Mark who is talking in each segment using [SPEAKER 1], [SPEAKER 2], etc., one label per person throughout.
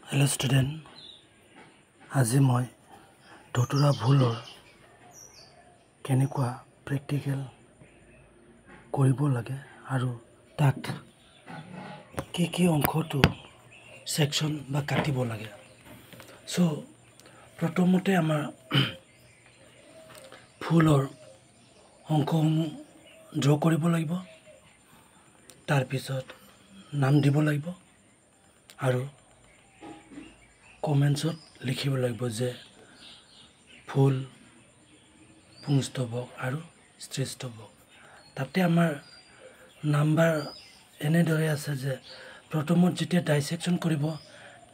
[SPEAKER 1] Hello student, আজি মই ধতুৰা ভুলৰ কেনেকুৱা প্ৰেক্টিকেল কৰিব লাগে আৰু তাত কি অংশটো সেকশন বা কাটিব লাগে। সো প্ৰথমতে আমাৰ ফুলৰ অংশসমূহ ড্ৰ কৰিব লাগিব, তাৰ পিছত নাম দিব লাগিব আৰু কমেন্টছত লিখিব লাগিব যে ফুল পুংস্তবক আৰু স্ত্ৰীস্তবক। তাতে আমাৰ নাম্বাৰ এনেদৰে আছে যে প্ৰথমত যেতিয়া ডাইসেকশন কৰিব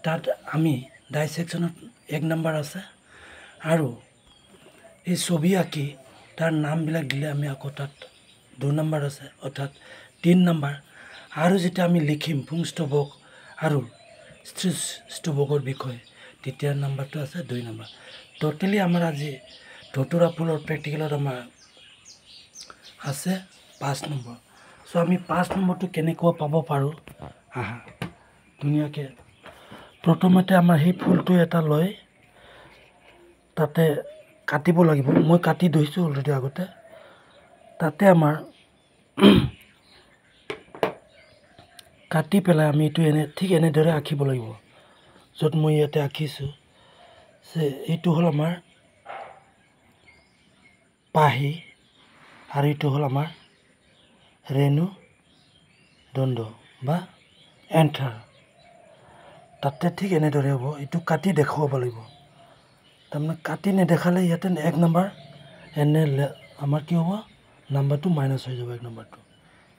[SPEAKER 1] তাত আমি ডাইসেকশনত 1 নম্বৰ আছে আৰু এই ছবি আঁকি তাৰ নামবিলাক দিলে আমি আকৌ তাত 2 নম্বৰ আছে, অৰ্থাৎ 3 নম্বৰ। আৰু যেতিয়া আমি লিখিম পুংস্তবক আৰু স্ত্ৰীস্তবকৰ বিষয়ে তেতিয়া নাম্বাৰটো আছে 2 নম্বৰ। টোটালি আমাৰ আজি ধতুৰা ফুলৰ প্ৰেক্টিকেলত আমাৰ আছে 5 নম্বৰ। সো আমি 5 নম্বৰটো কেনেকুৱা পাব পাৰোঁ আহা ধুনীয়াকৈ প্ৰথমতে আমাৰ সেই ফুলটো এটা লৈ তাতে কাটিব লাগিব। মই কাটি ধুইছোঁ অলৰেডি আগতে। তাতে আমাৰ কাটি পেলাই আমি এইটো ঠিক এনেদৰে আঁকিব লাগিব, য'ত মই ইয়াতে আঁকিছোঁ যে এইটো হ'ল আমাৰ পাহি আৰু এইটো হ'ল আমাৰ ৰেণু দণ্ড বা এন্থাৰ। তাতে ঠিক এনেদৰে হ'ব, এইটো কাটি দেখুৱাব লাগিব। তাৰমানে কাটি নেদেখালে ইয়াতে 1 নম্বৰ এনে আমাৰ কি হ'ব, নাম্বাৰটো মাইনাছ হৈ যাব 1 নম্বৰটো।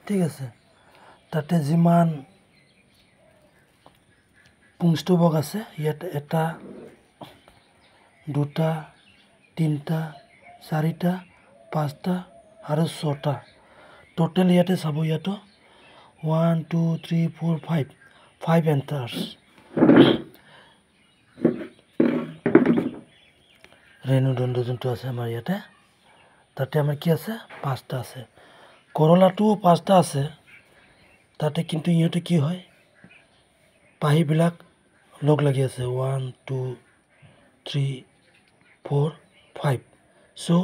[SPEAKER 1] ঠিক আছে, তাতে যিমান পুংস্তবক আছে ইয়াতে 1 2 3 4 5 আৰু 6টা। টোটেল ইয়াতে চাব, ইয়াতো 1 2 3 4 5 এন্থাৰ্ছ। ৰেণুদণ্ড যোনটো আছে আমাৰ ইয়াতে, তাতে আমাৰ কি আছে 5টা আছে। কৰলাটোও 5টা আছে তাতে, কিন্তু ইহঁতে কি হয় পাহিবিলাক লগ লাগি আছে 1 2 3 4 5। So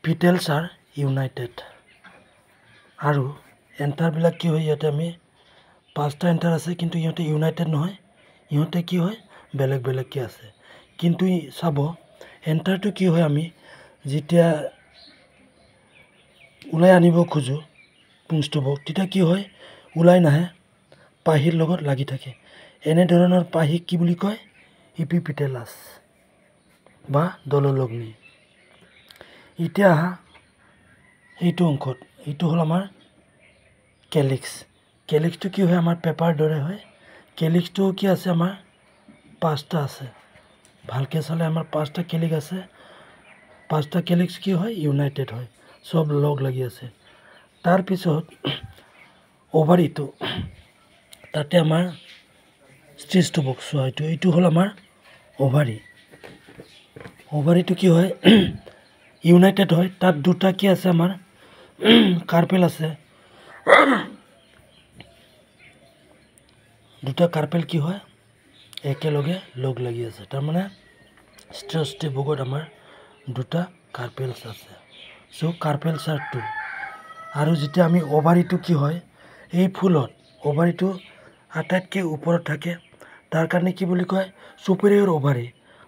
[SPEAKER 1] petals are united. আৰু এন্থাৰবিলাক কি হয়, ইয়াতে আমি 5টা এন্থাৰ আছে কিন্তু ইহঁতে ইউনাইটেড নহয়, ইহঁতে কি হয় বেলেগ বেলেগকৈ আছে। কিন্তু চাব এন্থাৰটো কি হয়, আমি যেতিয়া ওলাই আনিব খোজোঁ পুংস্তবক তেতিয়া কি হয় ওলাই নাহে, পাহিৰ লগত লাগি থাকে। এনেধৰণৰ পাহিক কি বুলি কয় ইপিপিটেলাছ বা দললগ্নি। এতিয়া আহা এইটো অংশত, এইটো হ'ল আমাৰ কেলিক্স। কেলিক্সটো কি হয় আমাৰ পেপাৰ দৰে হয়। কেলিক্সটো কি আছে আমাৰ 5টা আছে, ভালকৈ চালে আমাৰ 5টা কেলিক্স আছে। 5টা কেলিক্স কি হয় ইউনাইটেড হয়, চব লগ লাগি আছে। তাৰপিছত অভাৰিটো, তাতে আমাৰ স্ত্ৰীস্তবক চোৱা, এইটো হ'ল আমাৰ অভাৰি। অভাৰিটো কি হয় ইউনাইটেড হয়, তাত 2টা কি আছে আমাৰ কাৰ্পেল আছে। 2টা কাৰ্পেল কি হয় একেলগে লগ লাগি আছে, তাৰমানে স্ত্ৰীস্তবকত আমাৰ 2টা কাৰ্পেলছ আছে। So carpels are 2। আৰু যেতিয়া আমি অভাৰিটো কি হয় এই ফুলত অভাৰিটো আটাইতকৈ ওপৰত থাকে, তাৰ কাৰণে কি বুলি কয় চুপেৰিয়ৰ অভাৰি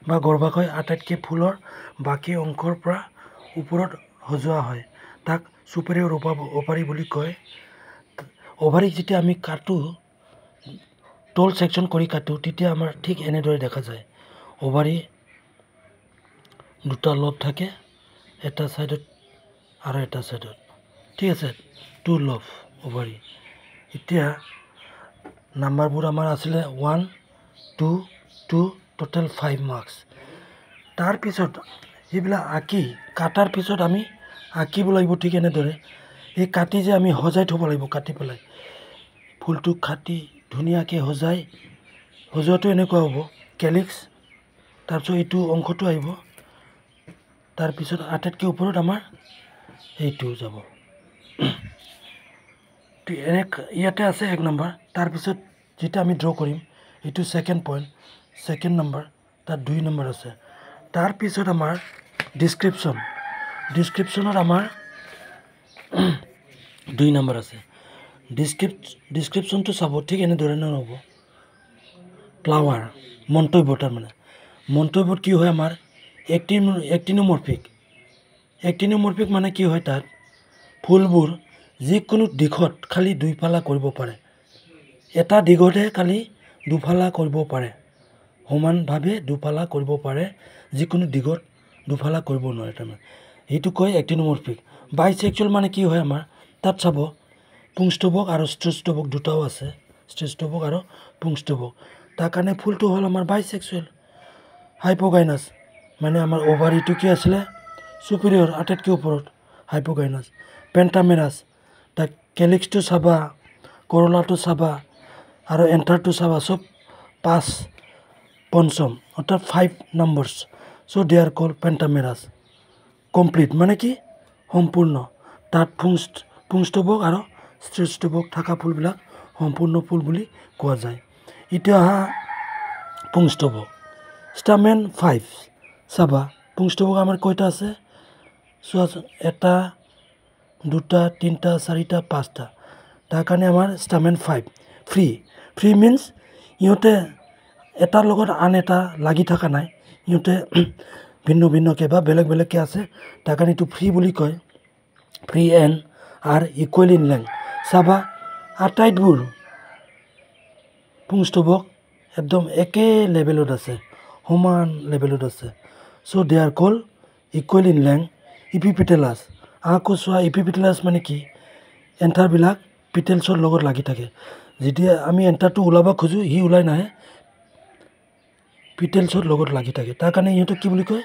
[SPEAKER 1] বা গৰ্ভাশয় আটাইতকৈ ফুলৰ বাকী অংশৰ পৰা ওপৰত সজোৱা হয়, তাক চুপেৰিয়ৰ অভাৰি বুলি কয়। অভাৰিক যেতিয়া আমি কাটো তল সেকশন কৰি কাটো তেতিয়া আমাৰ ঠিক এনেদৰে দেখা যায়। অভাৰি 2টা লব থাকে, এটা ছাইডত আৰু এটা ছাইডত। ঠিক আছে, 2 লব অভাৰি। এতিয়া নাম্বাৰবোৰ আমাৰ আছিলে 1 2 2, টোটেল 5 মাৰ্কছ। তাৰপিছত এইবিলাক আঁকি কাটাৰ পিছত আমি আঁকিব লাগিব ঠিক এনেদৰে। এই কাটি যে আমি সজাই থ'ব লাগিব, কাটি পেলাই ফুলটো কাটি ধুনীয়াকৈ সজোৱাটো এনেকুৱা হ'ব কেলিক্স। তাৰপিছত এইটো অংশটো আহিব, তাৰপিছত আটাইতকৈ ওপৰত আমাৰ এইটো যাব। ইয়াতে আছে 1 নম্বৰ, তাৰপিছত যেতিয়া আমি ড্ৰ কৰিম এইটো ছেকেণ্ড পইণ্ট, ছেকেণ্ড নম্বৰ, তাত 2 নম্বৰ আছে। তাৰপিছত আমাৰ ডিছক্ৰিপশ্যনত আমাৰ 2 নম্বৰ আছে। ডিছক্ৰিপশ্যনটো চাব ঠিক এনেদৰে নহ'ব। ফ্লাৱাৰ মন্তব্য, তাৰমানে মন্তব্যত কি হয় আমাৰ এক্টিনোমৰ্ফিক মানে কি হয়, তাত ফুলবোৰ যিকোনো দিশত খালি দুইফালা কৰিব পাৰে। এটা দিশতহে খালি দুফালা কৰিব পাৰে, সমানভাৱে দুফালা কৰিব পাৰে, যিকোনো দিশত দুফালা কৰিব নোৱাৰে। তাৰমানে সেইটো কয় এক্টিনোমৰ্ফিক। বাইছেক্সুৱেল মানে কি হয় আমাৰ, তাত চাব পুংষ্টৱক আৰু স্ত্ৰীষ্টৱক দুটাও আছে, স্ত্ৰীষ্টৱক আৰু পুংষ্টৱক। তাৰ কাৰণে ফুলটো হ'ল আমাৰ বাইছেক্সুৱেল। হাইপোগাইনাছ মানে আমাৰ অভাৰিটো কি আছিলে, চুপিৰিয়ৰ, আটাইতকৈ ওপৰত হাইপোগাইনাছ। পেণ্টামেৰাছ, তাক কেলিক্সটো চাবা, কৰলাটো চাবা আৰু এণ্টাৰটো চাবা, চব 5 পঞ্চম অৰ্থাৎ 5 numbers. So' they are call পেণ্টামেৰাছ। Complete মানে কি সম্পূৰ্ণ, তাত পুংষ্টৱক আৰু স্ত্ৰীষ্টৱক থকা ফুলবিলাক সম্পূৰ্ণ ফুল বুলি কোৱা যায়। এতিয়া অহা পুংষ্টৱক, ষ্টামেন 5 চাবা। পুংষ্টৱক আমাৰ কেইটা আছে চোৱাচোন, 1 2 3 4 5টা। তাৰ কাৰণে আমাৰ ষ্টামেন 5। ফ্ৰী মিনছ ইহঁতে এটাৰ লগত আন এটা লাগি থকা নাই, ইহঁতে ভিন্নকৈ বা বেলেগকৈ আছে, তাৰ কাৰণে এইটো ফ্ৰী বুলি কয়। Free and R equal in length চাবা, আটাইবোৰ পুংষ্টৱক একদম একে লেভেলত আছে, সমান লেভেলত আছে। So' they are called equal in length. Epipetalous আকৌ চোৱা, ইপিপিটেলাছ মানে কি, এণ্টাৰবিলাক পিটেলছৰ লগত লাগি থাকে। যেতিয়া আমি এণ্টাৰটো ওলাব খোজোঁ সি ওলাই নাহে, পিটেলছৰ লগত লাগি থাকে, তাৰ কাৰণে ইহঁতক কি বুলি কয়,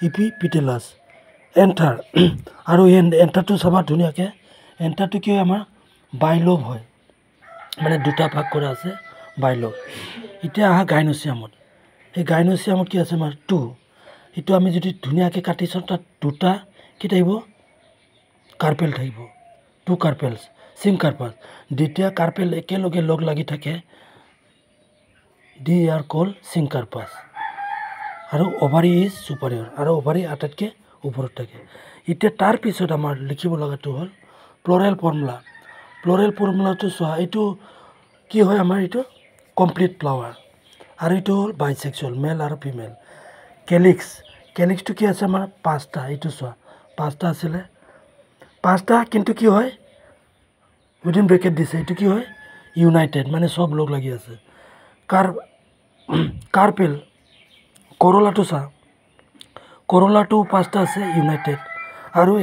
[SPEAKER 1] ইপিপিটেলাছ। এণ্টাৰ আৰু এণ্টাৰটো চাবা ধুনীয়াকৈ, এণ্টাৰটো কি হয় আমাৰ বাইলভ হয়, মানে 2টা ভাগ কৰা আছে বাইলভ। এতিয়া আহা গাইনচিয়ামত, এই গাইনচিয়ামত কি আছে আমাৰ 2। এইটো আমি যদি ধুনীয়াকৈ কাটি চাওঁ, তাত 2টা কি থাকিব, কাৰ্পেল থাকিব, 2 কাৰ্পেলছ, চিংকাৰ্পাছ। যেতিয়া কাৰ্পেল একেলগে লগ লাগি থাকে, দি আৰ কল চিংকাৰ্পাছ। আৰু অভাৰী ইজ চুপাৰিয়ৰ, আৰু অভাৰী আটাইতকৈ ওপৰত থাকে। এতিয়া তাৰপিছত আমাৰ লিখিব লগাটো হ'ল ফ্ল'ৰেল ফৰ্মুলা। ফ্ল'ৰেল ফৰ্মুলাটো চোৱা, এইটো কি হয় আমাৰ, এইটো কমপ্লিট ফ্লাৱাৰ, আৰু এইটো হ'ল বাইছেক্সুৱেল, মেল আৰু ফিমেল। কেলিক্সটো কি আছে আমাৰ 5টা, এইটো চোৱা 5টা আছিলে, 5টা, কিন্তু কি হয় উইদিন ব্ৰেকেট দিছে, এইটো কি হয় ইউনাইটেড, মানে চব লগ লাগি আছে। কাৰ্পেল, কৰলাটো চা, কৰলাটো 5টা আছে ইউনাইটেড, আৰু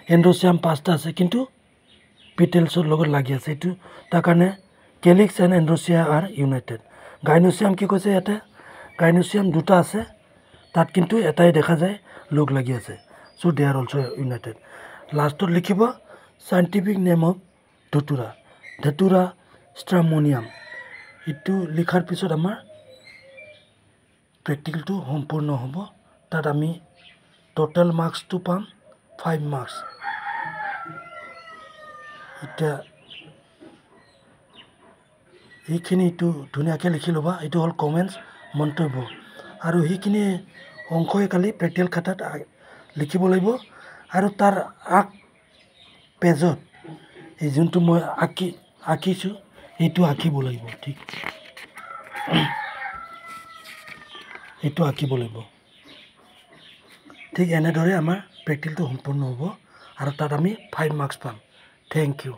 [SPEAKER 1] এণ্ড্ৰচিয়াম 5টা আছে, কিন্তু পিটেলছৰ লগত লাগি আছে, এইটো তাৰ কাৰণে কেলিক্স এণ্ড এণ্ড্ৰচিয়া আৰ ইউনাইটেড। গাইনচিয়াম কি কৈছে ইয়াতে, গাইনচিয়াম 2টা আছে, তাত কিন্তু এটাই দেখা যায় লগ লাগি আছে, so' they R also' United. লাষ্টত লিখিব চাইণ্টিফিক নেম অফ ধতুৰা ষ্ট্ৰামনিয়াম। এইটো লিখাৰ পিছত আমাৰ প্ৰেক্টিকেলটো সম্পূৰ্ণ হ'ব। তাত আমি টোটেল মাৰ্কছটো পাম 5 মাৰ্কছ। এতিয়া এইখিনি এইটো ধুনীয়াকৈ লিখি ল'বা, এইটো হ'ল কমেণ্টছ, মন্তব্য, আৰু সেইখিনি অংশই খালি প্ৰেক্টিকেল খাতাত লিখিব লাগিব। আৰু তাৰ আগ পেজত এই যোনটো মই আঁকিছোঁ এইটো আঁকিব লাগিব, ঠিক এইটো আঁকিব লাগিব। ঠিক এনেদৰে আমাৰ প্ৰেক্টিকেলটো সম্পূৰ্ণ হ'ব, আৰু তাত আমি 5 মাৰ্কছ পাম। Thank U.